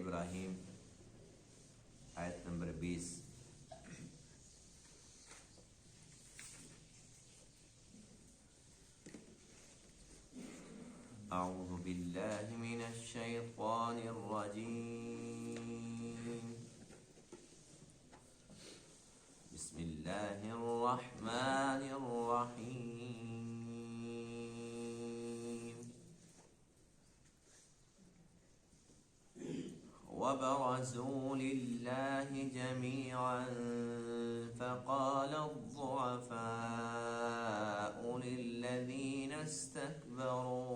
ابراہیم آیت نمبر 20۔ اعوذ باللہ من الشیطان الرجیم، بسم اللہ الرحمن الرحیم۔ وبرزوا للہ جميعا فقال الضعفاء للذین استكبروا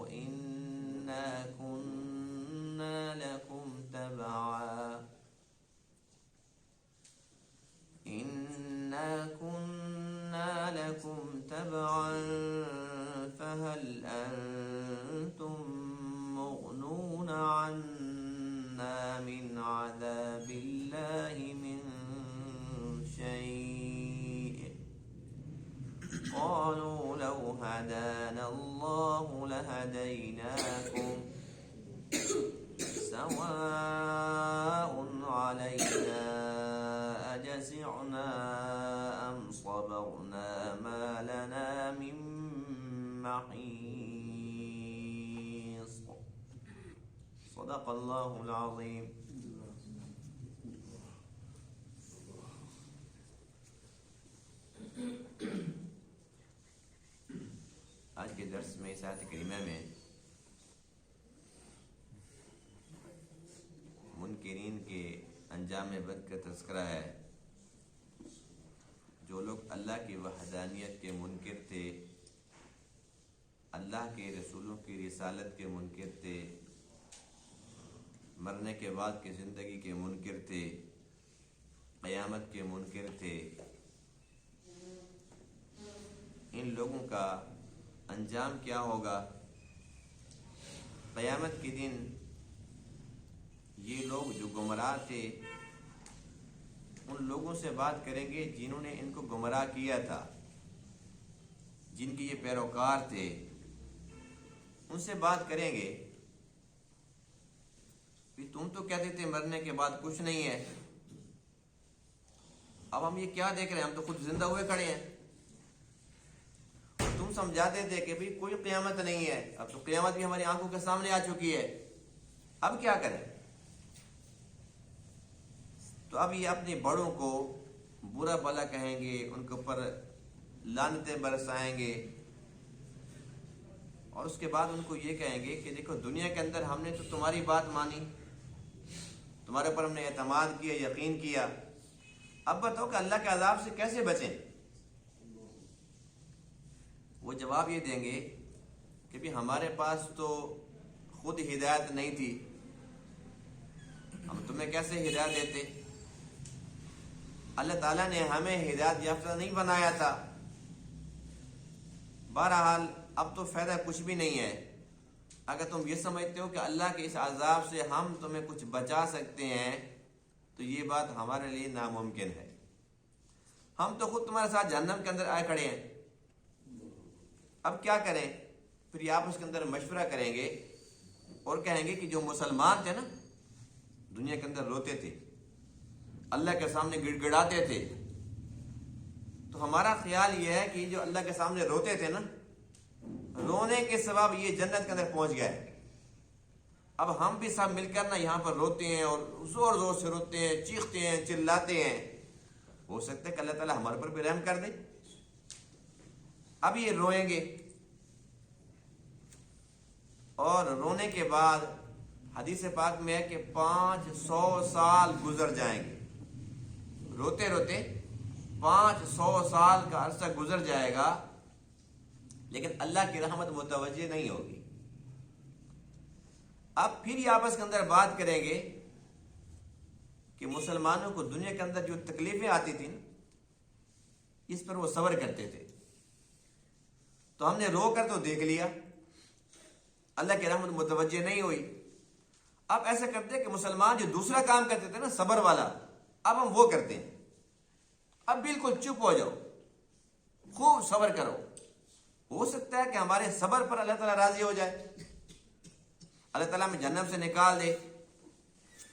إنا كنا لكم تبعا فهل أنتم مغنون عنا من عذاب الله من شيء قالوا لو هدانا الله لهديناكم سواء علينا أجزعنا أم صبرنا ما لنا من محيص۔ صدق اللہ العظیم۔ آج کے درس میں اس آیت کریمہ میں منکرین کے انجام بد کا تذکرہ ہے۔ جو لوگ اللہ کی وحدانیت کے منکر تھے، اللہ کے رسولوں کی رسالت کے منکر تھے، مرنے کے بعد کی زندگی کے منکر تھے، قیامت کے منکر تھے، ان لوگوں کا انجام کیا ہوگا؟ قیامت کے دن یہ لوگ جو گمراہ تھے ان لوگوں سے بات کریں گے جنہوں نے ان کو گمراہ کیا تھا، جن کے یہ پیروکار تھے، ان سے بات کریں گے کہ تم تو کہتے تھے مرنے کے بعد کچھ نہیں ہے، اب ہم یہ کیا دیکھ رہے ہیں، ہم تو خود زندہ ہوئے کھڑے ہیں، تم سمجھاتے تھے کہ بھئی کوئی قیامت نہیں ہے، اب تو قیامت بھی ہماری آنکھوں کے سامنے آ چکی ہے، اب کیا کریں؟ تو اب یہ اپنے بڑوں کو برا بھلا کہیں گے، ان کے اوپر لعنتیں برسائیں گے، اور اس کے بعد ان کو یہ کہیں گے کہ دیکھو دنیا کے اندر ہم نے تو تمہاری بات مانی، تمہارے اوپر ہم نے اعتماد کیا، یقین کیا، اب بتاؤ کہ اللہ کے عذاب سے کیسے بچیں؟ وہ جواب یہ دیں گے کہ بھی ہمارے پاس تو خود ہدایت نہیں تھی، ہم تمہیں کیسے ہدایت دیتے؟ اللہ تعالیٰ نے ہمیں ہدایت یافتہ نہیں بنایا تھا۔ بہرحال اب تو فائدہ کچھ بھی نہیں ہے، اگر تم یہ سمجھتے ہو کہ اللہ کے اس عذاب سے ہم تمہیں کچھ بچا سکتے ہیں تو یہ بات ہمارے لیے ناممکن ہے، ہم تو خود تمہارے ساتھ جہنم کے اندر آئے کھڑے ہیں، اب کیا کریں؟ پھر یہ آپس کے اندر مشورہ کریں گے اور کہیں گے کہ جو مسلمان تھے نا، دنیا کے اندر روتے تھے، اللہ کے سامنے گڑ گڑاتے تھے، تو ہمارا خیال یہ ہے کہ جو اللہ کے سامنے روتے تھے نا، رونے کے سبب یہ جنت کے اندر پہنچ گئے، اب ہم بھی سب مل کر نا یہاں پر روتے ہیں اور زور زور سے روتے ہیں، چیختے ہیں، چلاتے ہیں، ہو سکتا ہے کہ اللہ تعالیٰ ہمارے پر بھی رحم کر دے۔ اب یہ روئیں گے اور رونے کے بعد حدیث پاک میں ہے کہ 500 سال گزر جائیں گے، روتے روتے 500 سال کا عرصہ گزر جائے گا، لیکن اللہ کی رحمت متوجہ نہیں ہوگی۔ اب پھر یہ آپس کے اندر بات کریں گے کہ مسلمانوں کو دنیا کے اندر جو تکلیفیں آتی تھیں اس پر وہ صبر کرتے تھے، تو ہم نے رو کر تو دیکھ لیا، اللہ کی رحمت متوجہ نہیں ہوئی، اب ایسا کرتے کہ مسلمان جو دوسرا کام کرتے تھے نا صبر والا، اب ہم وہ کرتے ہیں، اب بالکل چپ ہو جاؤ، خوب صبر کرو، ہو سکتا ہے کہ ہمارے صبر پر اللہ تعالیٰ راضی ہو جائے، اللہ تعالیٰ ہمیں جہنم سے نکال دے،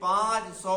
500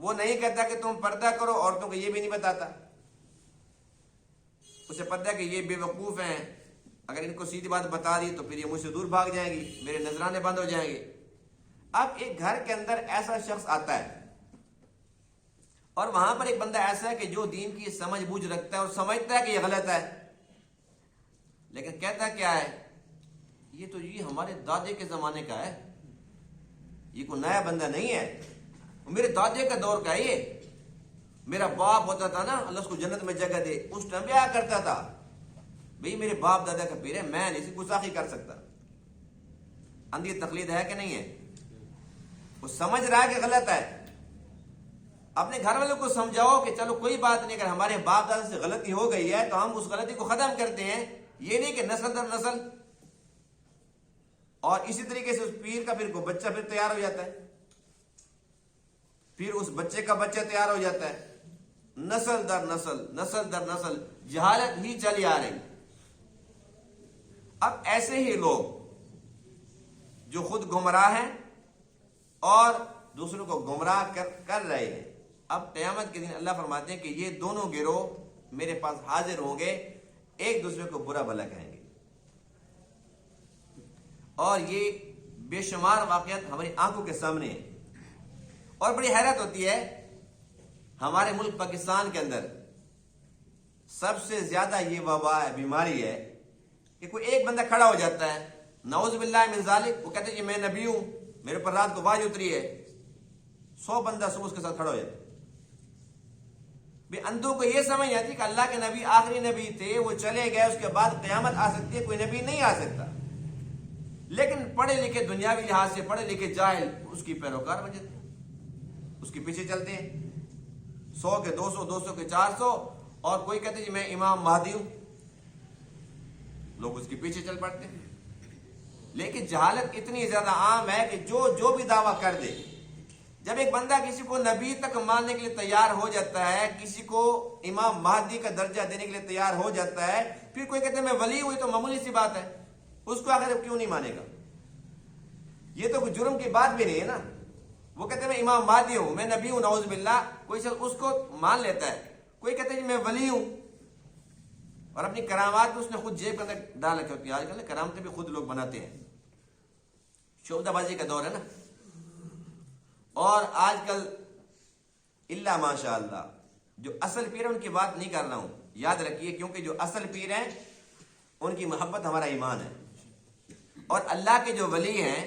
وہ نہیں کہتا کہ تم پردہ کرو، عورتوں کو یہ بھی نہیں بتاتا، اسے پتہ ہے کہ یہ بے وقوف ہیں، اگر ان کو سیدھی بات بتا دی تو پھر یہ مجھ سے دور بھاگ جائیں گی، میرے نذرانے بند ہو جائیں گے۔ اب ایک گھر کے اندر ایسا شخص آتا ہے اور وہاں پر ایک بندہ ایسا ہے کہ جو دین کی سمجھ بوجھ رکھتا ہے اور سمجھتا ہے کہ یہ غلط ہے، لیکن کہتا کیا ہے، یہ تو یہ ہمارے دادے کے زمانے کا ہے، یہ کوئی نیا بندہ نہیں ہے، میرے دادے کا دور کا ہے، یہ میرا باپ ہوتا تھا نا، اللہ اس کو جنت میں جگہ دے، اس ٹائم بھی آیا کرتا تھا، بھئی میرے باپ دادا کا پیر ہے، میں نہیں گستاخی کر سکتا۔ اندھی تقلید ہے کہ نہیں ہے؟ وہ سمجھ رہا ہے کہ غلط ہے۔ اپنے گھر والوں کو سمجھاؤ کہ چلو کوئی بات نہیں، اگر ہمارے باپ دادا سے غلطی ہو گئی ہے تو ہم اس غلطی کو ختم کرتے ہیں، یہ نہیں کہ نسل در نسل۔ اور اسی طریقے سے اس پیر کا پھر کو بچہ پھر تیار ہو جاتا ہے، پھر اس بچے کا بچہ تیار ہو جاتا ہے، نسل در نسل، نسل در نسل، جہالت ہی چلی آ رہی۔ اب ایسے ہی لوگ جو خود گمراہ ہیں اور دوسروں کو گمراہ کر رہے ہیں، اب قیامت کے دن اللہ فرماتے ہیں کہ یہ دونوں گروہ میرے پاس حاضر ہوں گے، ایک دوسرے کو برا بھلا کہیں گے۔ اور یہ بے شمار واقعات ہماری آنکھوں کے سامنے ہیں، اور بڑی حیرت ہوتی ہے، ہمارے ملک پاکستان کے اندر سب سے زیادہ یہ وبا ہے، بیماری ہے کہ کوئی ایک بندہ کھڑا ہو جاتا ہے، نعوذ باللہ من ذالک، وہ کہتے ہیں کہ میں نبی ہوں، میرے پر رات کو وحی اتری ہے، 100 بندہ صبح اس کے ساتھ کھڑا ہو جاتا ہے۔ اندھوں کو یہ سمجھ آتی کہ اللہ کے نبی آخری نبی تھے، وہ چلے گئے، اس کے بعد قیامت آ سکتی ہے، کوئی نبی نہیں آ سکتا۔ لیکن پڑھے لکھے دنیاوی لحاظ سے پڑھے لکھے جاہل اس کی پیروکار بن جاتے ہیں، اس کے پیچھے چلتے ہیں، 100 کے 200، 200 کے 400، اور کوئی کہتے ہیں میں امام مہدی ہوں، لوگ اس کے پیچھے چل پڑتے ہیں۔ لیکن جہالت اتنی زیادہ عام ہے کہ جو بھی دعویٰ کر دے، جب ایک بندہ کسی کو نبی تک ماننے کے لیے تیار ہو جاتا ہے، کسی کو امام مہدی کا درجہ دینے کے لیے تیار ہو جاتا ہے، پھر کوئی کہتے ہیں میں ولی ہوئی، تو معمولی سی بات ہے، اس کو آخر کیوں نہیں مانے گا؟ یہ تو کوئی جرم کی بات بھی نہیں ہے نا۔ وہ کہتے ہیں میں امام مہدی ہوں، میں نبی ہوں، نعوذ باللہ، کوئی شخص اس کو مان لیتا ہے، کوئی کہتے ہیں میں ولی ہوں، اور اپنی کرامات اس نے خود جیب کے اندر ڈال رکھی ہوتی ہے۔ آج کل کرامتیں بھی خود لوگ بناتے ہیں، شعبدہ بازی کا دور ہے نا۔ اور آج کل اللہ ماشاء اللہ جو اصل پیر ہیں ان کی بات نہیں کر رہا ہوں، یاد رکھیے، کیونکہ جو اصل پیر ہیں ان کی محبت ہمارا ایمان ہے، اور اللہ کے جو ولی ہیں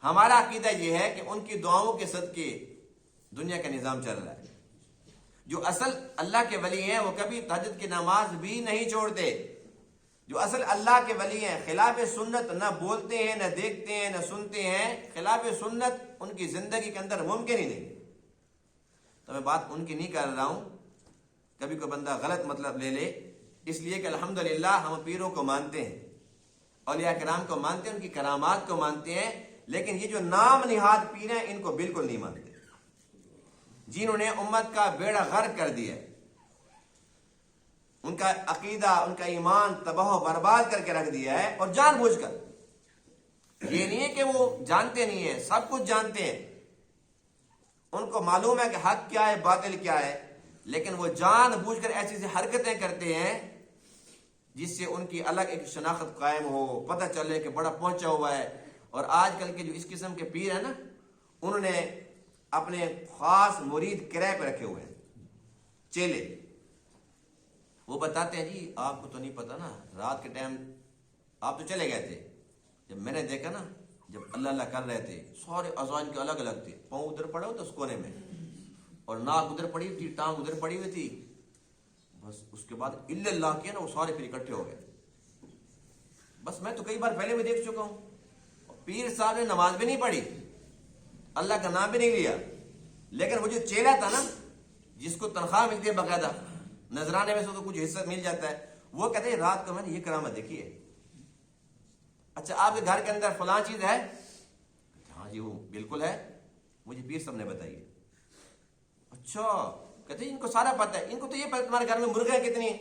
ہمارا عقیدہ یہ ہے کہ ان کی دعاؤں کے صدقے دنیا کا نظام چل رہا ہے۔ جو اصل اللہ کے ولی ہیں وہ کبھی تہجد کی نماز بھی نہیں چھوڑتے۔ جو اصل اللہ کے ولی ہیں خلاف سنت نہ بولتے ہیں، نہ دیکھتے ہیں، نہ سنتے ہیں، خلاف سنت ان کی زندگی کے اندر ممکن ہی نہیں۔ تو میں بات ان کی نہیں کر رہا ہوں، کبھی کوئی بندہ غلط مطلب لے لے، اس لیے کہ الحمدللہ ہم پیروں کو مانتے ہیں، اولیاء کرام کو مانتے ہیں، ان کی کرامات کو مانتے ہیں، لیکن یہ جو نام نہاد پیر ہیں ان کو بالکل نہیں مانتے، جنہوں نے امت کا بیڑا غرق کر دیا، ان کا عقیدہ، ان کا ایمان تباہ و برباد کر کے رکھ دیا ہے، اور جان بوجھ کر۔ یہ نہیں ہے کہ وہ جانتے نہیں ہیں، سب کچھ جانتے ہیں، ان کو معلوم ہے کہ حق کیا ہے، باطل کیا ہے، لیکن وہ جان بوجھ کر ایسی حرکتیں کرتے ہیں جس سے ان کی الگ ایک شناخت قائم ہو، پتہ چلے کہ بڑا پہنچا ہوا ہے۔ اور آج کل کے جو اس قسم کے پیر ہیں نا، انہوں نے اپنے خاص مرید کرائے پہ رکھے ہوئے ہیں، چیلے۔ وہ بتاتے ہیں جی آپ کو تو نہیں پتا نا، رات کے ٹائم آپ تو چلے گئے تھے، جب میں نے دیکھا نا، جب اللہ اللہ کر رہے تھے، سارے اذان کے الگ الگ تھے، پاؤں ادھر پڑے ہوئے تھے اس کونے میں، اور ناک ادھر پڑی ہوئی تھی، ٹانگ ادھر پڑی ہوئی تھی، بس اس کے بعد الا اللہ کیا نا، وہ سارے پھر اکٹھے ہو گئے۔ بس میں تو کئی بار پہلے بھی دیکھ چکا ہوں، پیر صاحب نے نماز بھی نہیں پڑھی، اللہ کا نام بھی نہیں لیا، لیکن وہ جو چیلا تھا نا، جس کو تنخواہ ملتی ہے باقاعدہ، نذرانے میں سے تو کچھ حصہ مل جاتا ہے، وہ کہتے ہیں رات کو میں نے یہ کرامت دیکھی ہے۔ اچھا آپ کے گھر کے اندر فلاں چیز ہے؟ ہاں جی وہ بالکل ہے، مجھے پیر صاحب نے بتائی ہے۔ اچھا، کہتے ہیں ان کو سارا پتہ ہے، ان کو تو یہ پتہ تمہارے گھر میں مرغیاں کتنی ہیں،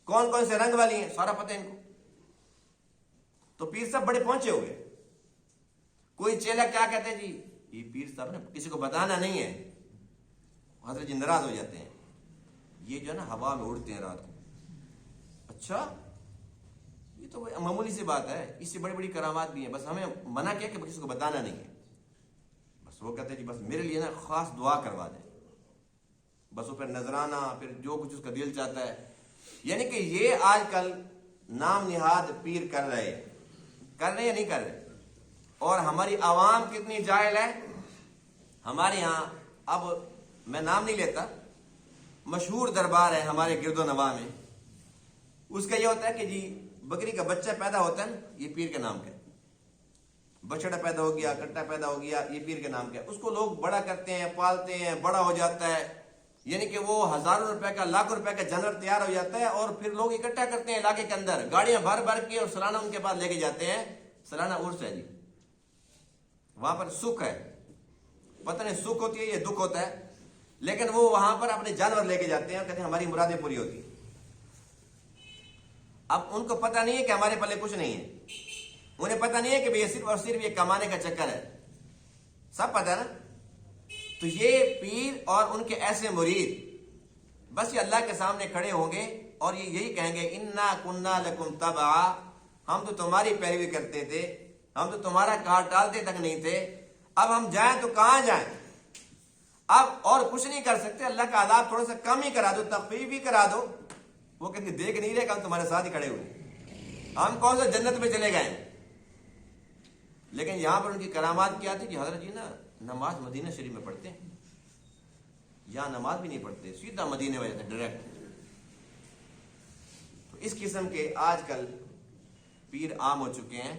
کون کون سے رنگ والی ہیں، سارا پتہ ہے ان کو۔ تو پیر صاحب بڑے پہنچے ہوئے۔ کوئی چیلا کیا کہتے ہیں جی یہ پیر صاحب نے کسی کو بتانا نہیں ہے، حضرت جی ناراض ہو جاتے ہیں، یہ جو ہے نا ہوا میں اڑتے ہیں رات کو. اچھا یہ تو معمولی سی بات ہے، اس سے بڑی بڑی کرامات بھی ہیں، بس ہمیں منع کیا کہ کسی کو بتانا نہیں ہے. بس وہ کہتے ہیں جی بس میرے لیے نا خاص دعا کروا دیں، بس وہ پھر نذرانہ، پھر جو کچھ اس کا دل چاہتا ہے. یعنی کہ یہ آج کل نام نہاد پیر کر رہے یا نہیں کر رہے. اور ہماری عوام کتنی جاہل ہے. ہمارے یہاں اب میں نام نہیں لیتا، مشہور دربار ہے ہمارے گرد و نواح میں، اس کا یہ ہوتا ہے کہ جی بکری کا بچہ پیدا ہوتا ہے نا، یہ پیر کے نام کا ہے. بچڑا پیدا ہو گیا، کٹا پیدا ہو گیا، یہ پیر کے نام کا ہے. اس کو لوگ بڑا کرتے ہیں، پالتے ہیں، بڑا ہو جاتا ہے، یعنی کہ وہ ہزاروں روپے کا، لاکھوں روپے کا جانور تیار ہو جاتا ہے، اور پھر لوگ اکٹھا کرتے ہیں علاقے کے اندر، گاڑیاں بھر بھر کے، اور سالانہ ان کے پاس لے کے جاتے ہیں. سالانہ عرس ہے جی، وہاں پر سکھ ہے، پتہ نہیں سکھ ہوتی ہے یا دکھ ہوتا ہے، لیکن وہ وہاں پر اپنے جانور لے کے جاتے ہیں اور کہتے ہیں ہماری مرادیں پوری ہوتی ہیں. اب ان کو پتہ نہیں ہے کہ ہمارے پلے کچھ نہیں ہے، انہیں پتہ نہیں ہے کہ یہ صرف اور صرف یہ کمانے کا چکر ہے. سب پتہ ہے نا. تو یہ پیر اور ان کے ایسے مرید بس یہ اللہ کے سامنے کھڑے ہوں گے اور یہ یہی کہیں گے انا کننا لکم تبعا، ہم تو تمہاری پیروی کرتے تھے، ہم تو تمہارا کہا ٹالتے تک نہیں تھے، اب ہم جائیں تو کہاں جائیں، اب اور کچھ نہیں کر سکتے، اللہ کا عذاب تھوڑا سا کم ہی کرا دو، تخفیف ہی کرا دو. وہ کہتے دیکھ نہیں رہے کہ ہم تمہارے ساتھ ہی کھڑے ہوئے، ہم کون سا جنت میں چلے گئے. لیکن یہاں پر ان کی کرامات کیا تھی کہ حضرت جی نا نماز مدینہ شریف میں پڑھتے ہیں، یہاں نماز بھی نہیں پڑھتے، سیدھا مدینے میں جاتے ڈائریکٹ. تو اس قسم کے آج کل پیر عام ہو چکے ہیں.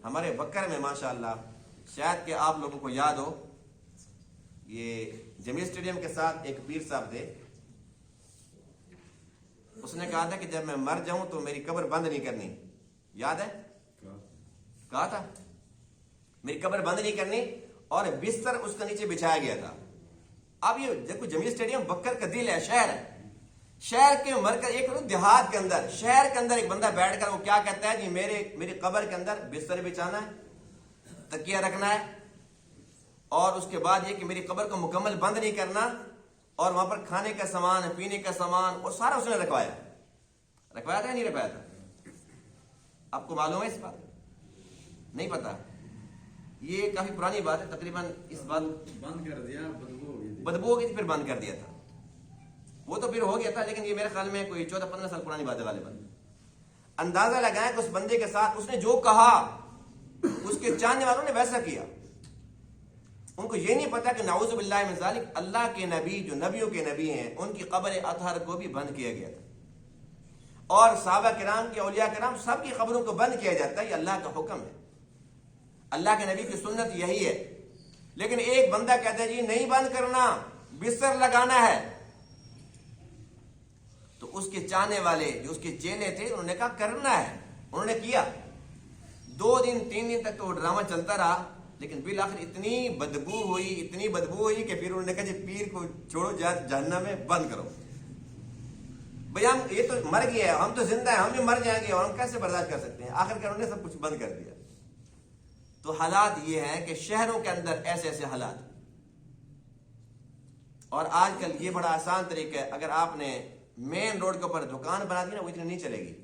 ہمارے بکر میں ماشاءاللہ شاید کہ آپ لوگوں کو یاد ہو، یہ جمیع اسٹیڈیم کے ساتھ ایک پیر صاحب تھے، اس نے کہا تھا کہ جب میں مر جاؤں تو میری قبر بند نہیں کرنی. یاد ہے کہا تھا میری قبر بند نہیں کرنی، اور بستر اس کا نیچے بچھایا گیا تھا. اب یہ دیکھو جمیع اسٹیڈیم بکر کا دل ہے، شہر ہے، شہر کے مرکز، ایک دیہات کے اندر، شہر کے اندر ایک بندہ بیٹھ کر وہ کیا کہتا ہے جی میری قبر کے اندر بستر بچھانا ہے، تکیہ رکھنا ہے، اور اس کے بعد یہ کہ میری قبر کو مکمل بند نہیں کرنا، اور وہاں پر کھانے کا سامان، پینے کا سامان، اور سارا اس نے رکھوایا تھا یا نہیں رکھوایا تھا؟ آپ کو معلوم ہے اس بات؟ نہیں پتا. یہ کافی پرانی بات ہے، تقریباً اس بات بند کر دیا، بدبو ہو گئی تھی، پھر بند کر دیا تھا. وہ تو پھر ہو گیا تھا، لیکن یہ میرے خیال میں کوئی 14-15 سال پرانی بات ہے غالباً. اندازہ لگائیں کہ اس بندے کے ساتھ اس نے جو کہا اس کے چاہنے والوں نے ویسا کیا. ان کو یہ نہیں پتا کہ نعوذ باللہ من ذالک اللہ کے نبی جو نبیوں کے نبی ہیں ان کی قبر اطہر کو بھی بند کیا گیا تھا، اور صحابہ کرام کے، اولیاء کرام سب کی قبروں کو بند کیا جاتا ہے. یہ اللہ کا حکم ہے، اللہ کے نبی کی سنت یہی ہے. لیکن ایک بندہ کہتا ہے جی نہیں بند کرنا، بستر لگانا ہے. تو اس کے چاہنے والے جو اس کے چیلے تھے انہوں نے کہا کرنا ہے، انہوں نے کیا. 2 دن 3 دن تک تو وہ ڈرامہ چلتا رہا، لیکن بالآخر اتنی بدبو ہوئی کہ پھر انہوں نے کہا جی پیر کو چھوڑو، جہنم میں بند کرو. بھئی ہم یہ تو مر گیا ہے، ہم تو زندہ ہیں، ہم بھی مر جائیں گے، اور ہم کیسے برداشت کر سکتے ہیں. آخر کار انہوں نے سب کچھ بند کر دیا. تو حالات یہ ہیں کہ شہروں کے اندر ایسے ایسے حالات. اور آج کل یہ بڑا آسان طریقہ ہے، اگر آپ نے مین روڈ کے اوپر دکان بنا دی نا وہ اتنی نہیں چلے گی،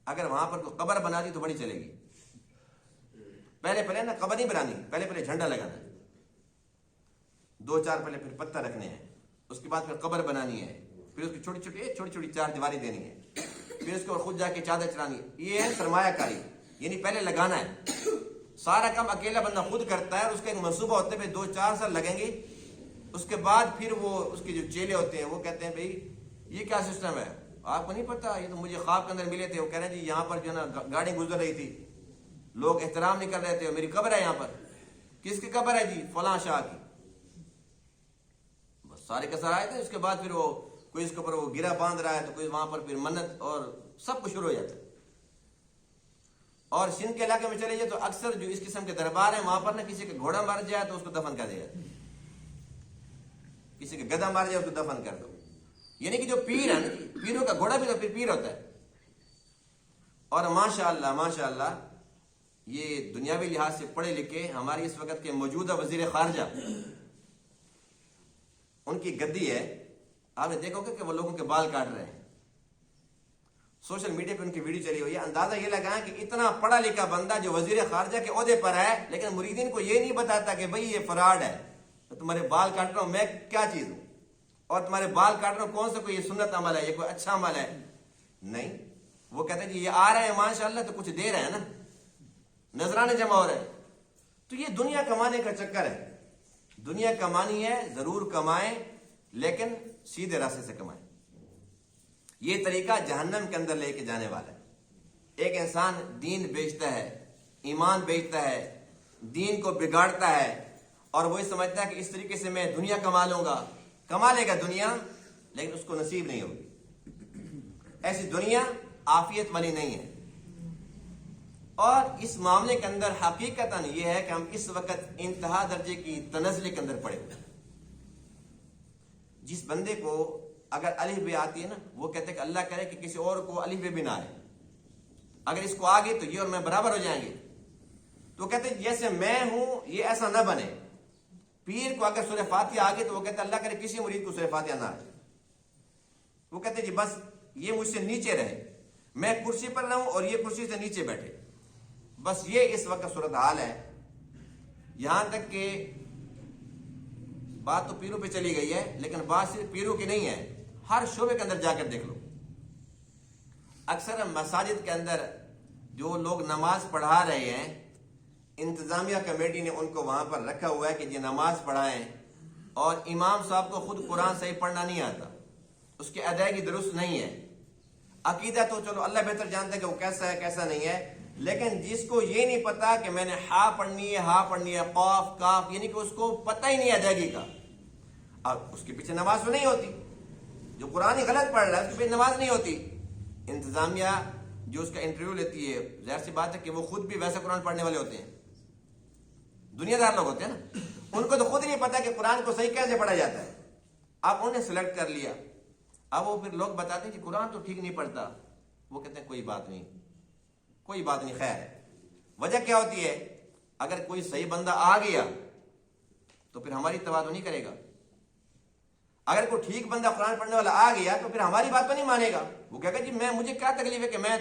اگر وہاں پر کوئی قبر بنا دی تو بڑی چلے گی. پہلے نا قبر نہیں بنانی، پہلے جھنڈا لگانا ہے، 2-4 پھر پتھر رکھنے ہیں، اس کے بعد پھر قبر بنانی ہے، پھر اس کی چھوٹی چھوٹی 4 دیواری دینی ہے، پھر اس کے اوپر خود جا کے چادر چڑھانی ہے. یہ ہے سرمایہ کاری، یعنی پہلے لگانا ہے. سارا کام اکیلا بندہ خود کرتا ہے، اور اس کا ایک منصوبہ ہوتا ہے، پھر 2-4 سال لگیں گے. اس کے بعد پھر وہ اس کے جو چیلے ہوتے ہیں وہ کہتے ہیں بھئی یہ کیا سسٹم ہے، آپ کو نہیں پتا، یہ تو مجھے خواب کے اندر ملے تھے. وہ کہہ رہے ہیں جی یہاں پر جو ہے نا گاڑی گزر رہی تھی، لوگ احترام نہیں کر رہے تھے، میری قبر ہے یہاں پر. کس کی قبر ہے جی؟ فلاں شاہ کی. بس سارے کا سارا آئے تھے. اس کے بعد پھر وہ کوئی اس کے اوپر وہ گرہ باندھ رہا ہے، تو کوئی وہاں پر پھر منت اور سب کچھ شروع ہو جاتا ہے. اور سندھ کے علاقے میں چلے جائے تو اکثر جو اس قسم کے دربار ہیں وہاں پر نا کسی کا گھوڑا مر جائے تو اس کو دفن کر دیا جاتا ہے، کسی کا گدھا مار جائے اس کو دفن کر دو. یعنی کہ جو پیر ہے نا، پیروں کا گھوڑا بھی تو پھر پیر ہوتا ہے. اور ماشاءاللہ یہ دنیاوی لحاظ سے پڑھے لکھے ہماری اس وقت کے موجودہ وزیر خارجہ، ان کی گدی ہے، آپ نے دیکھا ہوگا کہ وہ لوگوں کے بال کاٹ رہے ہیں، سوشل میڈیا پہ ان کی ویڈیو چلی ہوئی ہے۔ اندازہ یہ لگائیں کہ اتنا پڑھا لکھا بندہ جو وزیر خارجہ کے عہدے پر ہے، لیکن مریدین کو یہ نہیں بتاتا کہ بھئی یہ فراڈ ہے، تو تمہارے بال کاٹ رہا ہوں میں کیا چیز ہوں، اور تمہارے بال کاٹ رہا ہوں کون سا کوئی یہ سنت عمل ہے، یہ کوئی اچھا عمل ہے؟ نہیں، وہ کہتے ہیں جی یہ آ رہے ہیں ماشاءاللہ تو کچھ دے رہے ہیں نا، نذرانے جمع ہو رہے ہیں۔ تو یہ دنیا کمانے کا چکر ہے، دنیا کمانی ہے، ضرور کمائیں لیکن سیدھے راستے سے کمائیں۔ یہ طریقہ جہنم کے اندر لے کے جانے والا ہے۔ ایک انسان دین بیچتا ہے، ایمان بیچتا ہے، دین کو بگاڑتا ہے، اور وہی سمجھتا ہے کہ اس طریقے سے میں دنیا کما لوں گا، کما لے گا دنیا، لیکن اس کو نصیب نہیں ہوگی۔ ایسی دنیا عافیت والی نہیں ہے۔ اور اس معاملے کے اندر حقیقتاً یہ ہے کہ ہم اس وقت انتہا درجے کی تنزلی کے اندر پڑے ہوئے ہیں۔ جس بندے کو اگر الف بے آتی ہے نا، وہ کہتے ہیں کہ اللہ کرے کہ کسی اور کو الف بے بھی نہ آئے، اگر اس کو آ گئی تو یہ اور میں برابر ہو جائیں گے، تو وہ کہتے ہیں جیسے میں ہوں یہ ایسا نہ بنے۔ پیر کو اگر سورہ فاتحہ آ گئی تو وہ کہتے ہیں اللہ کرے کسی مرید کو سورہ فاتحہ نہ آئے، وہ کہتے ہیں جی بس یہ مجھ سے نیچے رہے، میں کرسی پر رہوں اور یہ کرسی سے نیچے بیٹھے، بس یہ اس وقت صورتحال ہے۔ یہاں تک کہ بات تو پیروں پہ چلی گئی ہے، لیکن بات صرف پیروں کی نہیں ہے، ہر شعبے کے اندر جا کر دیکھ لو۔ اکثر مساجد کے اندر جو لوگ نماز پڑھا رہے ہیں، انتظامیہ کمیٹی نے ان کو وہاں پر رکھا ہوا ہے کہ یہ نماز پڑھائیں، اور امام صاحب کو خود قرآن صحیح پڑھنا نہیں آتا، اس کی ادائیگی درست نہیں ہے۔ عقیدہ تو چلو اللہ بہتر جانتا ہے کہ وہ کیسا ہے کیسا نہیں ہے، لیکن جس کو یہ نہیں پتا کہ میں نے ہا پڑھنی ہے، قاف کاف، یعنی کہ اس کو پتہ ہی نہیں ادائیگی کا، اور اس کے پیچھے نماز تو نہیں ہوتی۔ جو قرآن ہی غلط پڑھ رہا ہے اس کے پیچھے نماز نہیں ہوتی۔ انتظامیہ جو اس کا انٹرویو لیتی ہے، ظاہر سی بات ہے کہ وہ خود بھی ویسے قرآن پڑھنے والے ہوتے ہیں، دنیا دار لوگ ہوتے ہیں نا، ان کو تو خود نہیں پتا کہ قرآن کو صحیح کیسے پڑھا جاتا ہے۔ اب انہیں سلیکٹ کر لیا، اب وہ پھر لوگ بتاتے ہیں کہ قرآن تو ٹھیک نہیں پڑھتا، وہ کہتے ہیں کوئی بات نہیں، کوئی بات نہیں، خیر ہے۔ وجہ کیا ہوتی ہے؟ اگر کوئی صحیح بندہ آ گیا تو پھر ہماری اتباع تو نہیں کرے گا، اگر کوئی ٹھیک بندہ قرآن پڑھنے والا آ گیا تو پھر ہماری بات تو نہیں مانے گا، وہ کہے گا جی مجھے کیا تکلیف ہے کہ میں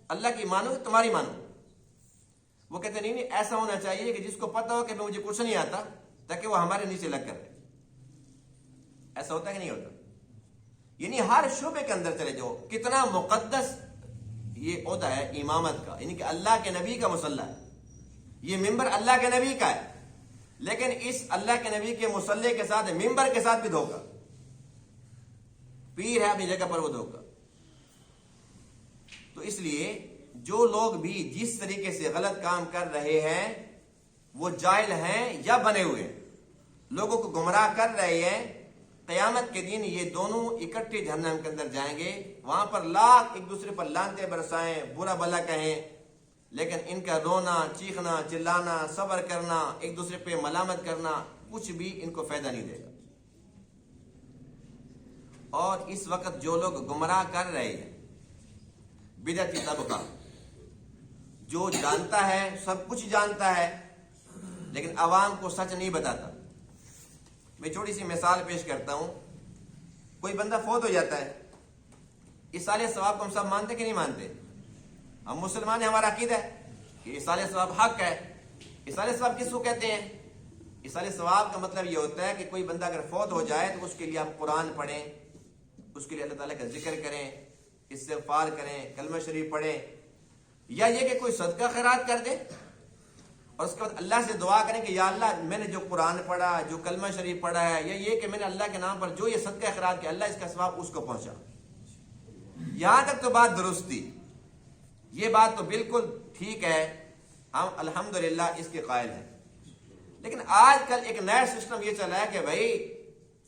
اللہ کی مانوں کہ تمہاری مانوں۔ وہ کہتے ہیں نہیں ایسا ہونا چاہیے کہ جس کو پتہ ہو کہ مجھے کچھ نہیں آتا، تاکہ وہ ہمارے نیچے لگ کر رہے۔ ایسا ہوتا ہے کہ نہیں ہوتا؟ یعنی ہر شعبے کے اندر چلے جاؤ، کتنا مقدس یہ عہدہ ہے امامت کا، یعنی کہ اللہ کے نبی کا مصلی ہے، یہ ممبر اللہ کے نبی کا ہے، لیکن اس اللہ کے نبی کے مصلی کے ساتھ ممبر کے ساتھ بھی دھوکا، پیر ہے اپنی جگہ پر وہ دھوکا۔ تو اس لیے جو لوگ بھی جس طریقے سے غلط کام کر رہے ہیں وہ جاہل ہیں یا بنے ہوئے ہیں، لوگوں کو گمراہ کر رہے ہیں، قیامت کے دن یہ دونوں اکٹھے جہنم کے اندر جائیں گے، وہاں پر لاکھ ایک دوسرے پر لانتیں برسائیں، برا بھلا کہیں، لیکن ان کا رونا چیخنا چلانا صبر کرنا ایک دوسرے پہ ملامت کرنا کچھ بھی ان کو فائدہ نہیں دے گا۔ اور اس وقت جو لوگ گمراہ کر رہے ہیں، بدعتی طبقہ جو جانتا ہے، سب کچھ جانتا ہے، لیکن عوام کو سچ نہیں بتاتا۔ میں چھوٹی سی مثال پیش کرتا ہوں، کوئی بندہ فوت ہو جاتا ہے، ایصال ثواب کو ہم سب مانتے کہ نہیں مانتے؟ ہم مسلمان ہیں، ہمارا عقیدہ ہے کہ ایصال ثواب حق ہے۔ ایصال ثواب کس کو کہتے ہیں؟ ایصال ثواب کا مطلب یہ ہوتا ہے کہ کوئی بندہ اگر فوت ہو جائے تو اس کے لیے آپ قرآن پڑھیں، اس کے لیے اللہ تعالیٰ کا ذکر کریں، استغفار کریں، کلمہ شریف پڑھیں، یا یہ کہ کوئی صدقہ خیرات کر دے اور اس کے بعد اللہ سے دعا کریں کہ یا اللہ میں نے جو قرآن پڑھا، جو کلمہ شریف پڑھا ہے، یا یہ کہ میں نے اللہ کے نام پر جو یہ صدقہ خیرات کیا، اللہ اس کا ثواب اس کو پہنچا۔ یہاں تک تو بات درست تھی، یہ بات تو بالکل ٹھیک ہے، ہم الحمدللہ اس کے قائل ہیں۔ لیکن آج کل ایک نیا سسٹم یہ چلا ہے کہ بھائی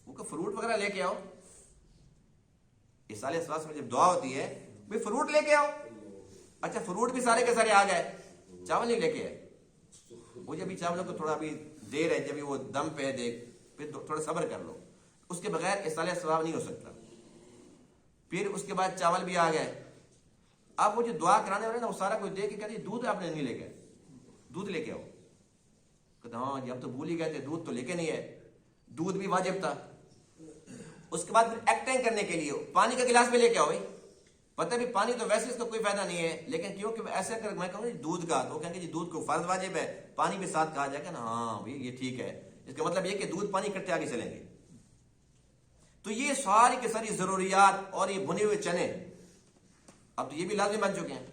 وہ فروٹ وغیرہ لے کے آؤ، اس سال میں جب دعا ہوتی ہے بھائی فروٹ لے کے آؤ، اچھا فروٹ بھی سارے کے سارے آ گئے، چاول نہیں لے کے آئے، وہ جب چاولوں کو تھوڑا بھی دیر ہے، جب وہ دم پہ دے پھر تھوڑا صبر کر لو، اس کے بغیر اس سال ثواب نہیں ہو سکتا۔ پھر اس کے بعد چاول بھی آ گئے، اب وہ جو دعا کرانے والے نا وہ سارا کچھ دے کے کہتے دودھ آپ نے نہیں لے گئے، دودھ لے کے آؤ، کہتے ہاں جی اب تو بھول ہی گئے تھے، دودھ تو لے کے نہیں ہے، دودھ بھی واجب تھا، اس کے بعد پھر ایکٹنگ کرنے کے لیے پانی کا گلاس میں لے کے آؤ بھائی، پتہ بھی پانی تو ویسے اس کا کوئی فائدہ نہیں ہے، لیکن کیونکہ ایسا کر میں کہوں گا دودھ کا، تو وہ کہیں گے جی دودھ کو فرض واجب ہے، پانی بھی ساتھ کہا جائے گا نا، ہاں بھائی یہ ٹھیک ہے، اس کا مطلب یہ کہ دودھ پانی اکٹھے آگے چلیں گے۔ تو یہ ساری کی ساری ضروریات اور یہ بنے ہوئے چنے اب تو یہ بھی لازم بن چکے ہیں۔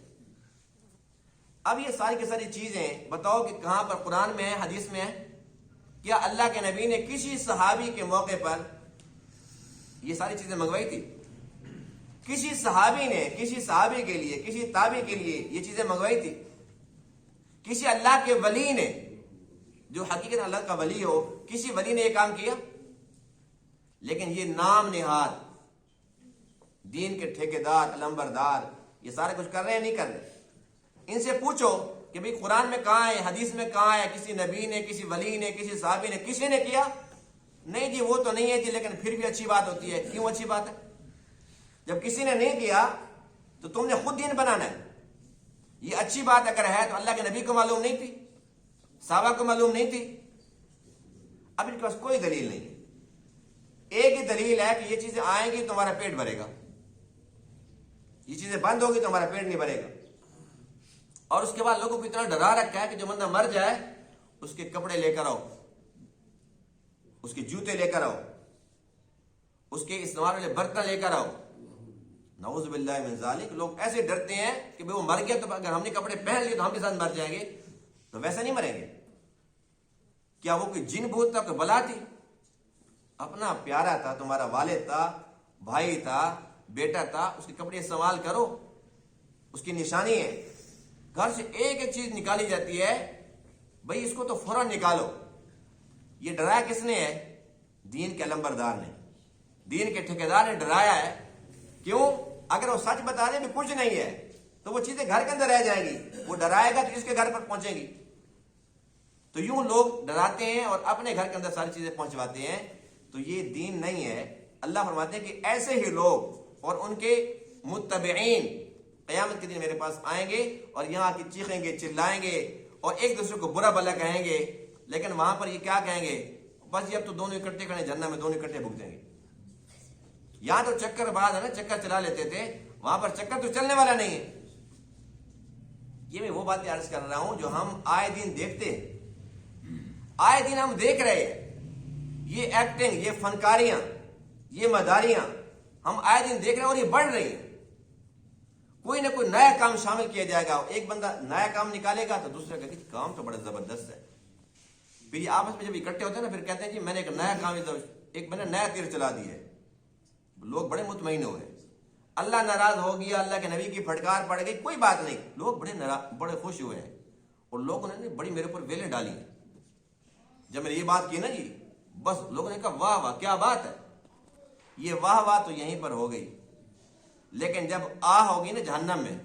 اب یہ ساری کی ساری چیزیں بتاؤ کہ کہاں پر قرآن میں ہے، حدیث میں ہے؟ کیا اللہ کے نبی نے کسی صحابی کے موقع پر یہ ساری چیزیں منگوائی تھی؟ کسی صحابی نے کسی صحابی کے لیے، کسی تابعی کے لیے یہ چیزیں منگوائی تھی؟ کسی اللہ کے ولی نے، جو حقیقت اللہ کا ولی ہو، کسی ولی نے یہ کام کیا؟ لیکن یہ نام نہاد دین کے ٹھیکیدار، علمبردار یہ سارے کچھ کر رہے ہیں نہیں کر رہے؟ ان سے پوچھو کہ بھئی قرآن میں کہاں ہے، حدیث میں کہاں ہے، کسی نبی نے، کسی ولی نے، کسی صحابی نے، کسی نے کیا؟ نہیں جی وہ تو نہیں ہے جی، لیکن پھر بھی اچھی بات ہوتی ہے۔ کیوں اچھی بات ہے؟ جب کسی نے نہیں کیا تو تم نے خود دین بنانا ہے۔ یہ اچھی بات اگر ہے تو اللہ کے نبی کو معلوم نہیں تھی، صحابہ کو معلوم نہیں تھی؟ اب ان کے پاس کوئی دلیل نہیں ہے، ایک ہی دلیل ہے کہ یہ چیزیں آئیں گی تو ہمارا پیٹ بھرے گا، یہ چیزیں بند ہوگی تو ہمارا پیٹ نہیں بھرے گا۔ اور اس کے بعد لوگوں کو اتنا ڈرا رکھا ہے کہ جو بندہ مر جائے اس کے کپڑے لے کر آؤ، اس کے جوتے لے کر آؤ، اس کے استعمال والے برتن لے کر آؤ۔ نعوذ باللہ من ذالک، لوگ ایسے ڈرتے ہیں کہ وہ مر گیا تو اگر ہم نے کپڑے پہن لیے تو ہم بھی ساتھ مر جائیں گے، تو ویسا نہیں مریں گے۔ کیا وہ کوئی جن بھوت تھا، کوئی بلا تھی؟ اپنا پیارا تھا، تمہارا والد تھا، بھائی تھا، بیٹا تھا، اس کے کپڑے استعمال کرو، اس کی نشانی ہے۔ گھر سے ایک ایک چیز نکالی جاتی ہے، بھئی اس کو تو فوراً نکالو۔ یہ ڈرایا کس نے ہے؟ دین کے علمبردار نے، دین کے ٹھیکیدار نے ڈرایا ہے۔ کیوں؟ اگر وہ سچ بتا دیں بھی کچھ نہیں ہے تو وہ چیزیں گھر کے اندر رہ جائیں گی، وہ ڈرائے گا تو اس کے گھر پر پہنچیں گی۔ تو یوں لوگ ڈراتے ہیں اور اپنے گھر کے اندر ساری چیزیں پہنچواتے ہیں، تو یہ دین نہیں ہے۔ اللہ فرماتے ہیں کہ ایسے ہی لوگ اور ان کے متبعین قیامت کے دن میرے پاس آئیں گے اور یہاں کی چیخیں گے، چلائیں گے اور ایک دوسرے کو برا بھلا کہیں گے، لیکن وہاں پر یہ کیا کہیں گے؟ بس یہ اب تو دونوں اکٹھے کھڑے جہنم میں، دونوں اکٹھے بھگتیں گے۔ یہاں تو چکر باز ہے نا، چکر چلا لیتے تھے، وہاں پر چکر تو چلنے والا نہیں ہے۔ یہ میں وہ باتیں عرض کر رہا ہوں جو ہم آئے دن دیکھتے ہیں، آئے دن ہم دیکھ رہے ہیں۔ یہ ایکٹنگ، یہ فنکاریاں، یہ مداریاں ہم آئے دن دیکھ رہے ہیں اور یہ بڑھ رہی ہیں۔ کوئی نہ کوئی نیا کام شامل کیا جائے گا، ایک بندہ نیا کام نکالے گا تو دوسرا کہے کہ کام تو بڑا زبردست ہے۔ پھر یہ آپس میں جب اکٹھے ہوتے ہیں نا، پھر کہتے ہیں جی میں نے ایک نیا کام، ایک میں نے نیا تیر چلا دی ہے۔ لوگ بڑے مطمئن ہوئے، اللہ ناراض ہو گیا، اللہ کے نبی کی پھٹکار پڑ گئی، کوئی بات نہیں، لوگ بڑے خوش ہوئے ہیں۔ اور لوگوں نے بڑی میرے اوپر ویلیں ڈالی ہیں جب میں نے یہ بات کی نا جی، بس لوگوں نے کہا واہ واہ کیا بات ہے۔ یہ واہ واہ تو یہیں پر ہو گئی، لیکن جب ہوگی نا جہنم میں،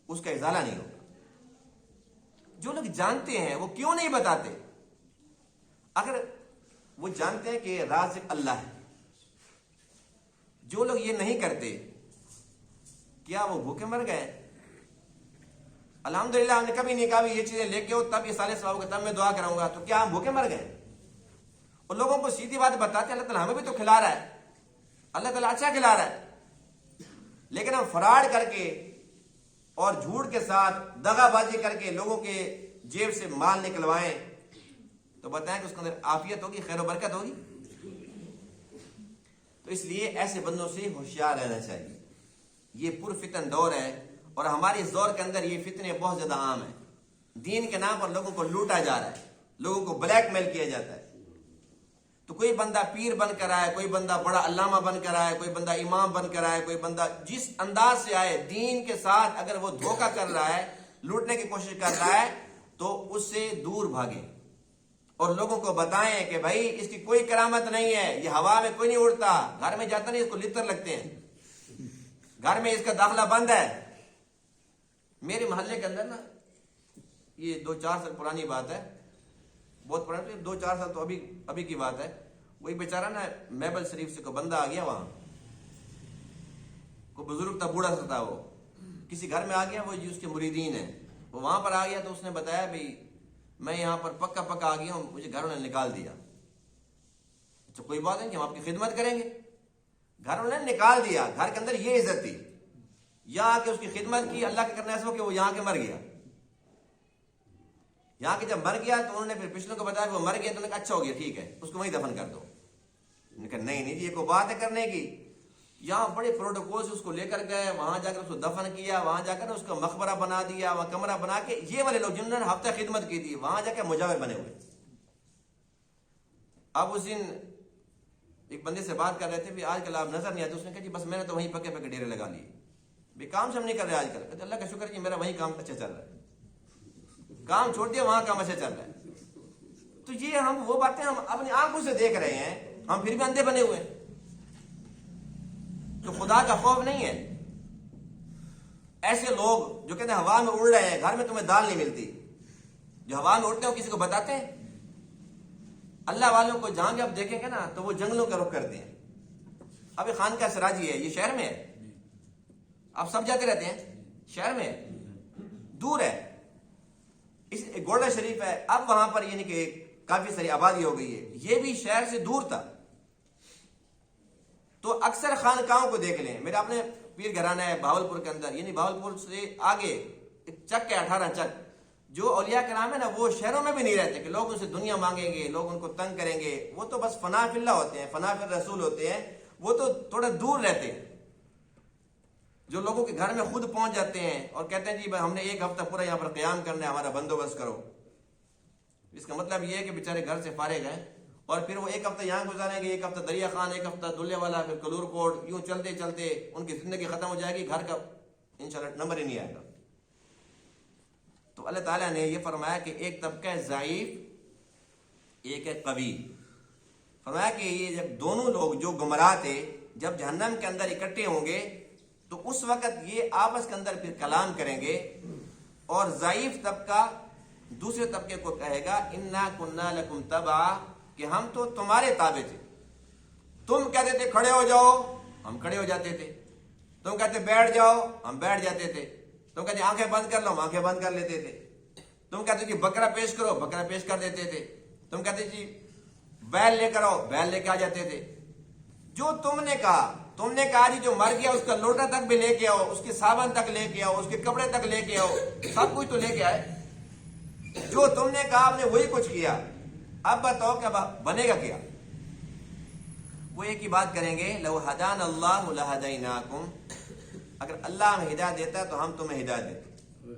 اس کا ازالہ نہیں ہوگا۔ جو لوگ جانتے ہیں وہ کیوں نہیں بتاتے؟ اگر وہ جانتے ہیں کہ رازق اللہ ہے، جو لوگ یہ نہیں کرتے کیا وہ بھوکے مر گئے؟ الحمدللہ ہم نے کبھی نہیں کہا یہ چیزیں لے کے ہو تب یہ سالے ثواب ہوگا، تب میں دعا کراؤں گا، تو کیا ہم بھوکے مر گئے؟ اور لوگوں کو سیدھی بات بتاتے اللہ تعالیٰ ہمیں بھی تو کھلا رہا ہے، اللہ تعالیٰ اچھا کھلا رہا ہے، لیکن ہم فراڈ کر کے اور جھوٹ کے ساتھ دغا بازی کر کے لوگوں کے جیب سے مال نکلوائیں تو بتائیں کہ اس کے اندر عافیت ہوگی، خیر و برکت ہوگی؟ تو اس لیے ایسے بندوں سے ہوشیار رہنا چاہیے۔ یہ پرفتن دور ہے اور ہمارے اس دور کے اندر یہ فتنے بہت زیادہ عام ہیں۔ دین کے نام پر لوگوں کو لوٹا جا رہا ہے، لوگوں کو بلیک میل کیا جاتا ہے۔ تو کوئی بندہ پیر بن کر آئے، کوئی بندہ بڑا علامہ بن کر آئے، کوئی بندہ امام بن کر آئے، کوئی بندہ جس انداز سے آئے، دین کے ساتھ اگر وہ دھوکہ کر رہا ہے، لوٹنے کی کوشش کر رہا ہے تو اس سے دور بھاگیں اور لوگوں کو بتائیں کہ بھائی اس کی کوئی کرامت نہیں ہے، یہ ہوا میں کوئی نہیں اڑتا، گھر میں جاتا نہیں اس کو لتر لگتے ہیں، گھر میں اس کا داخلہ بند ہے۔ میرے محلے کے اندر نا، یہ 2-4 سال پرانی بات ہے، بہت پرانی، 2-4 سال تو ابھی کی بات ہے، وہی بیچارہ نا میبل شریف سے کوئی بندہ آ گیا، وہاں کوئی بزرگ تھا، بوڑھا سا تھا، وہ کسی گھر میں آ گیا، وہ اس کے مریدین ہیں، وہ وہاں پر آ گیا تو اس نے بتایا بھائی میں یہاں پر پکا آ گیا ہوں، مجھے گھروں نے نکال دیا۔ تو کوئی بات نہیں کہ ہم آپ کی خدمت کریں گے. گھر انہوں نے نکال دیا, گھر کے اندر یہ عزت تھی, یہاں آ کے اس کی خدمت کی. اللہ کا کرنا ایسا ہو کہ وہ یہاں کے مر گیا. یہاں کے جب مر گیا تو انہوں نے پھر پچھلوں کو بتایا کہ وہ مر گیا, تو انہوں نے کہا اچھا ہو گیا, ٹھیک ہے, اس کو وہیں دفن کر دو. انہوں نے کہا نہیں نہیں جی, یہ کوئی بات ہے کرنے کی. یہاں بڑے پروٹوکول سے اس کو لے کر گئے, وہاں جا کر اس کو دفن کیا, وہاں جا کر اس کا مقبرہ بنا دیا, وہاں کمرہ بنا کے. یہ والے لوگ جنہوں نے ہفتہ خدمت کی تھی وہاں جا کے مجاور بنے ہوئے. اب اس دن ایک بندے سے بات کر رہے تھے, بھی آج کل آپ نظر نہیں آتے. اس نے کہا جی بس میں نے تو وہیں پکے پکے ڈیرے لگا لیے, بھی کام سے ہم نہیں کر رہے آج کل. کہتے اللہ کا شکر جی میرا وہیں کام اچھا چل رہا ہے, کام چھوڑ دیا وہاں کام اچھا چل رہا ہے. تو یہ ہم وہ باتیں ہم اپنی آنکھوں سے دیکھ رہے ہیں, ہم پھر بھی اندھے بنے ہوئے ہیں. تو خدا کا خوف نہیں ہے. ایسے لوگ جو کہتے ہیں ہوا میں اڑ رہے ہیں, گھر میں تمہیں دال نہیں ملتی, جو ہوا میں اڑتے ہیں کسی کو بتاتے ہیں. اللہ والوں کو جہاں بھی آپ دیکھیں گے نا تو وہ جنگلوں کا رخ کرتے ہیں. اب یہ خانقاہ سراجی ہے, یہ شہر میں ہے, آپ سب جاتے رہتے ہیں, شہر میں ہے, دور ہے. اس گولڈا شریف ہے, اب وہاں پر یعنی کہ کافی ساری آبادی ہو گئی ہے, یہ بھی شہر سے دور تھا. تو اکثر خانقاہوں کو دیکھ لیں, میرا اپنے پیر گھرانہ ہے بہاولپور کے اندر, یعنی بہاولپور سے آگے ایک چک ہے 18 چک. جو اولیاء کرام ہے نا وہ شہروں میں بھی نہیں رہتے کہ لوگ ان سے دنیا مانگیں گے, لوگ ان کو تنگ کریں گے. وہ تو بس فنا فی اللہ ہوتے ہیں, فنا فی الرسول ہوتے ہیں. وہ تو تھوڑا دور رہتے ہیں, جو لوگوں کے گھر میں خود پہنچ جاتے ہیں اور کہتے ہیں جی ہم نے ایک ہفتہ پورا یہاں پر قیام کرنا ہے, ہمارا بندوبست کرو. اس کا مطلب یہ ہے کہ بیچارے گھر سے فارغ ہیں, اور پھر وہ ایک ہفتہ یہاں گزاریں گے, ایک ہفتہ دریا خان, ایک ہفتہ دلے والا, پھر کلور کوٹ, یوں چلتے چلتے ان کی زندگی ختم ہو جائے گی, گھر کا انشاءاللہ نمبر ہی نہیں آئے گا. تو اللہ تعالیٰ نے یہ فرمایا کہ ایک طبقہ ہے ضعیف, ایک ہے قوی. فرمایا کہ یہ جب دونوں لوگ جو گمراہ تھے جب جہنم کے اندر اکٹھے ہوں گے تو اس وقت یہ آپس کے اندر پھر کلام کریں گے, اور ضعیف طبقہ دوسرے طبقے کو کہے گا انا کننا لکم تبعا, کہ ہم تو تمہارے تابع تھے. تم کہتے تھے کھڑے ہو جاؤ, ہم کھڑے ہو جاتے تھے. تم کہتے بیٹھ جاؤ, ہم بیٹھ جاتے تھے. تم کہتے آنکھیں بند کر لو, ہم آنکھیں بند کر لیتے تھے. تم کہتے جی بکرا پیش کرو, بکرا پیش کر دیتے تھے. تم کہتے جی بیل لے کر آؤ, بیل لے کے آ جاتے تھے. جو تم نے کہا جی جو مر گیا اس کا لوٹا تک بھی لے کے آؤ, اس کے صابن تک لے کے آؤ, اس کے کپڑے تک لے کے آؤ, سب کچھ تو لے کے آئے. جو تم نے کہا آپ نے وہی کچھ کیا. اب بتاؤ کیا بنے گا کیا؟ وہ ایک ہی بات کریں گے, لو ہدان اللہ لہدیناکم, اگر اللہ ہمیں ہدایت دیتا ہے تو ہم تمہیں ہدایت دیتے.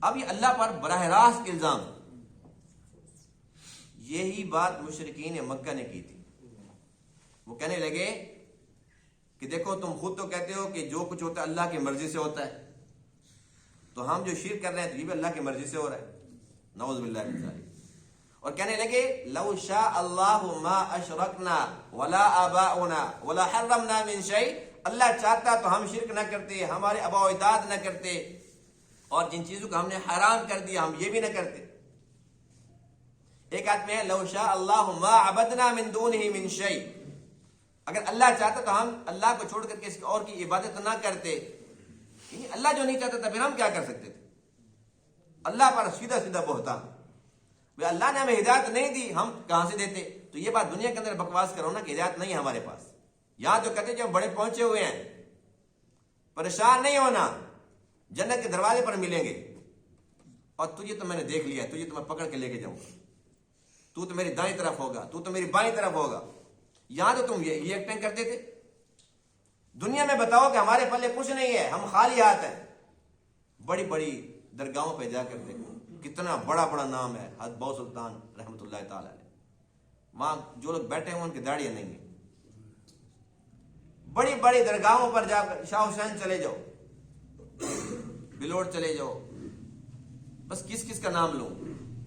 اب یہ اللہ پر براہ راست الزام. یہی بات مشرکین مکہ نے کی تھی. وہ کہنے لگے کہ دیکھو تم خود تو کہتے ہو کہ جو کچھ ہوتا ہے اللہ کی مرضی سے ہوتا ہے, تو ہم جو شرک کر رہے ہیں تو یہ بھی اللہ کی مرضی سے ہو رہا ہے, نعوذ باللہ من ذالک. اور کہنے لگے لو شاء اللہ ما اشرکنا ولا آباؤنا ولا حرمنا من شیء, اللہ چاہتا تو ہم شرک نہ کرتے, ہمارے آباء و اجداد نہ کرتے, اور جن چیزوں کو ہم نے حرام کر دیا ہم یہ بھی نہ کرتے. ایک آیت میں ہے لو شاء اللہ ما عبدنا من دونہ من شیء, اگر اللہ چاہتا تو ہم اللہ کو چھوڑ کر کسی اور کی عبادت نہ کرتے. یعنی اللہ جو نہیں چاہتا تھا پھر ہم کیا کر سکتے تھے؟ اللہ پر سیدھا سیدھا بہتان. اللہ نے ہمیں ہدایت نہیں دی, ہم کہاں سے دیتے؟ تو یہ بات دنیا کے اندر بکواس کرو نا کہ ہدایت نہیں ہے ہمارے پاس. یہاں جو کہتے جو ہم بڑے پہنچے ہوئے ہیں, پریشان نہیں ہونا, جنت کے دروازے پر ملیں گے, اور تجھے تو میں نے دیکھ لیا, تجھے تو میں پکڑ کے لے کے جاؤں گا, تو تو میری دائیں طرف ہوگا, تو تو میری بائیں طرف ہوگا. یہاں تو تم یہ ایکٹنگ کرتے تھے. دنیا میں بتاؤ کہ ہمارے پلے کچھ نہیں ہے, ہم خالی ہاتھ ہیں. بڑی بڑی درگاہوں پہ جا کر دیکھو کتنا بڑا بڑا نام ہے, حضرت بہو سلطان رحمۃ اللہ تعالی علیہ. وہاں جو لوگ بیٹھے ہیں ان کی داڑیاں نہیں ہیں. بڑی بڑی درگاہوں پر جا کر شاہ حسین چلے جاؤ, بلوڑ چلے جاؤ, بس کس کس کا نام لوں,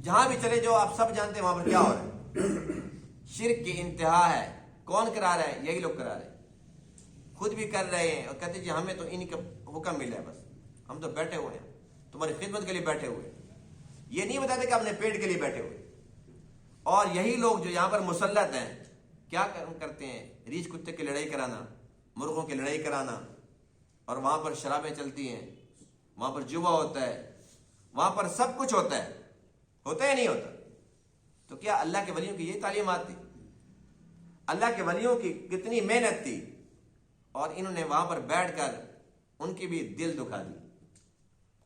جہاں بھی چلے جاؤ آپ سب جانتے ہیں وہاں پر کیا ہو رہا ہے. شرک کی انتہا ہے. کون کرا رہا ہے؟ یہی لوگ کرا رہے ہیں, خود بھی کر رہے ہیں, اور کہتے جی ہمیں تو ان کا حکم ملا ہے, بس ہم تو بیٹھے ہوئے ہیں, تمہاری خدمت کے لیے بیٹھے ہوئے. یہ نہیں بتاتے کہ اپنے پیٹ کے لیے بیٹھے ہوئے. اور یہی لوگ جو یہاں پر مسلط ہیں کیا کرتے ہیں؟ ریچھ کتے کی لڑائی کرانا, مرغوں کی لڑائی کرانا, اور وہاں پر شرابیں چلتی ہیں, وہاں پر جوا ہوتا ہے, وہاں پر سب کچھ ہوتا ہے. ہوتا ہے نہیں ہوتا؟ تو کیا اللہ کے ولیوں کی یہ تعلیمات تھی؟ اللہ کے ولیوں کی کتنی محنت تھی، اور انہوں نے وہاں پر بیٹھ کر ان کی بھی دل دکھا دی،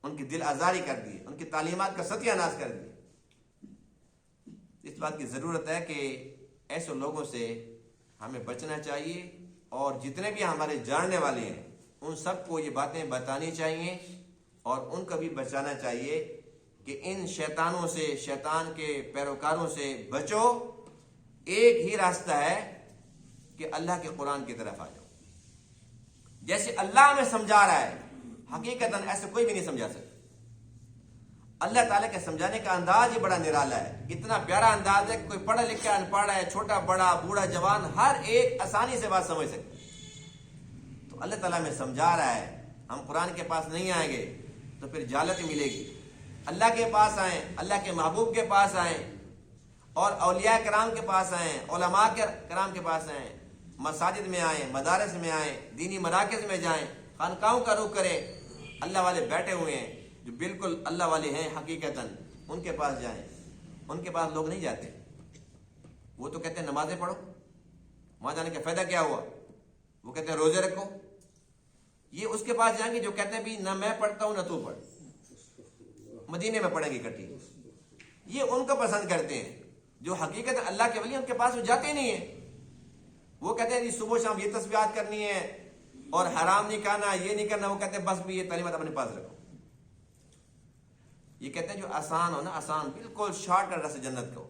ان کی دل آزاری کر دی، ان کی تعلیمات کا ستیہ ناش کر دی۔ اس بات کی ضرورت ہے کہ ایسے لوگوں سے ہمیں بچنا چاہیے، اور جتنے بھی ہمارے جاننے والے ہیں ان سب کو یہ باتیں بتانی چاہیے، اور ان کو بھی بچانا چاہیے کہ ان شیطانوں سے، شیطان کے پیروکاروں سے بچو۔ ایک ہی راستہ ہے کہ اللہ کے قرآن کی طرف آ جاؤ۔ جیسے اللہ ہمیں سمجھا رہا ہے، حقیقتاً ایسے کوئی بھی نہیں سمجھا سکتا۔ اللہ تعالیٰ کے سمجھانے کا انداز ہی بڑا نرالا ہے، اتنا پیارا انداز ہے کہ کوئی پڑھا لکھا ان پڑھا ہے، چھوٹا بڑا بوڑھا جوان، ہر ایک آسانی سے بات سمجھ سکتا ہے۔ تو اللہ تعالیٰ ہمیں سمجھا رہا ہے، ہم قرآن کے پاس نہیں آئیں گے تو پھر جہالت ملے گی۔ اللہ کے پاس آئیں، اللہ کے محبوب کے پاس آئیں، اور اولیاء کرام کے پاس آئیں، علماء کرام کے پاس آئیں، مساجد میں آئیں، مدارس میں آئیں، دینی مراکز میں جائیں، خانقاہوں کا رخ کریں۔ اللہ والے بیٹھے ہوئے ہیں جو بالکل اللہ والے ہیں حقیقتاً، ان کے پاس جائیں۔ ان کے پاس لوگ نہیں جاتے، وہ تو کہتے ہیں نمازیں پڑھو، وہاں جانے کا فائدہ کیا ہوا؟ وہ کہتے ہیں روزے رکھو۔ یہ اس کے پاس جائیں گے جو کہتے ہیں بھی نہ میں پڑھتا ہوں نہ تو پڑھ، مدینے میں پڑھیں گے اکٹھی۔ یہ ان کو پسند کرتے ہیں جو حقیقت اللہ کے ولی، ان کے پاس وہ جاتے ہی نہیں ہیں۔ وہ کہتے ہیں جی صبح شام یہ تسبیحات کرنی ہے اور حرام نہیں کھانا، یہ نہیں کرنا۔ وہ کہتے ہیں بس بھی یہ تعلیمات اپنے پاس رکھو۔ یہ کہتے ہیں جو آسان ہو نا، آسان بالکل شارٹ کٹ راستے جنت کو۔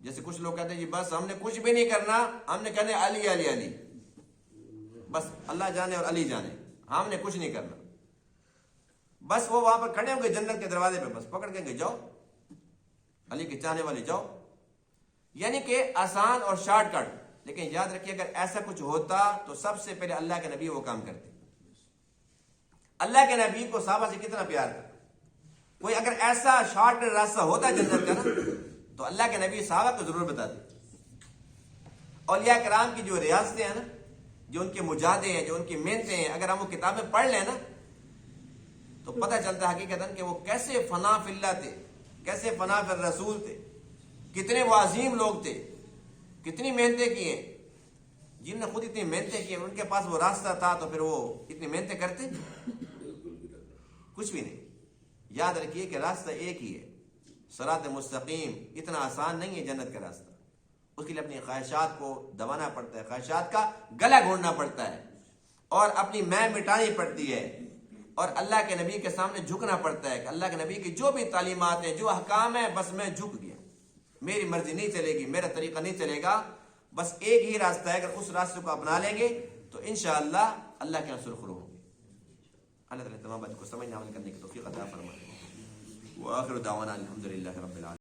جیسے کچھ لوگ کہتے ہیں جی بس ہم نے کچھ بھی نہیں کرنا، ہم نے کہنا علی علی علی، بس اللہ جانے اور علی جانے، ہم نے کچھ نہیں کرنا۔ بس وہ وہاں پر کھڑے ہوں گے جنت کے دروازے پہ، بس پکڑ کے جاؤ، علی کے چاہنے والے جاؤ۔ یعنی کہ آسان اور شارٹ کٹ۔ لیکن یاد رکھیے اگر ایسا کچھ ہوتا تو سب سے پہلے اللہ کے نبی وہ کام کرتے۔ اللہ کے نبی کو صحابہ سے کتنا پیار تھا۔ کوئی اگر ایسا شارٹ کٹ راستہ ہوتا جنت کا نا تو اللہ کے نبی صحابہ کو ضرور بتاتے۔ اولیاء کرام کی جو ریاستیں ہیں نا، جو ان کے مجاہدے ہیں، جو ان کی محنتیں ہیں، اگر ہم وہ کتابیں پڑھ لیں نا تو پتہ چلتا ہے حقیقتاً کہ وہ کیسے فنا فی اللہ تھے، کیسے فنا فی الرسول تھے، کتنے وہ عظیم لوگ تھے، کتنی محنتیں کی ہیں۔ جن نے خود اتنی محنتیں کی ہیں، ان کے پاس وہ راستہ تھا تو پھر وہ اتنی محنتیں کرتے؟ کچھ بھی نہیں۔ یاد رکھیے کہ راستہ ایک ہی ہے، صراط مستقیم۔ اتنا آسان نہیں ہے جنت کا راستہ، اس کے لیے اپنی خواہشات کو دبانا پڑتا ہے، خواہشات کا گلا گھونڈنا پڑتا ہے، اور اپنی میں مٹانی پڑتی ہے، اور اللہ کے نبی کے سامنے جھکنا پڑتا ہے کہ اللہ کے نبی کی جو بھی تعلیمات ہیں، جو احکام ہیں، بس میں جھک گیا، میری مرضی نہیں چلے گی، میرا طریقہ نہیں چلے گا۔ بس ایک ہی راستہ ہے، اگر اس راستے کو اپنا لیں گے تو انشاءاللہ اللہ کے یہاں سرخرو ہوں گے۔ اللہ تعالیٰ تمام باتوں کو سمجھنے عمل کرنے کی توفیق عطا فرمائے۔ وآخر دعوانا الحمدللہ رب العالمین۔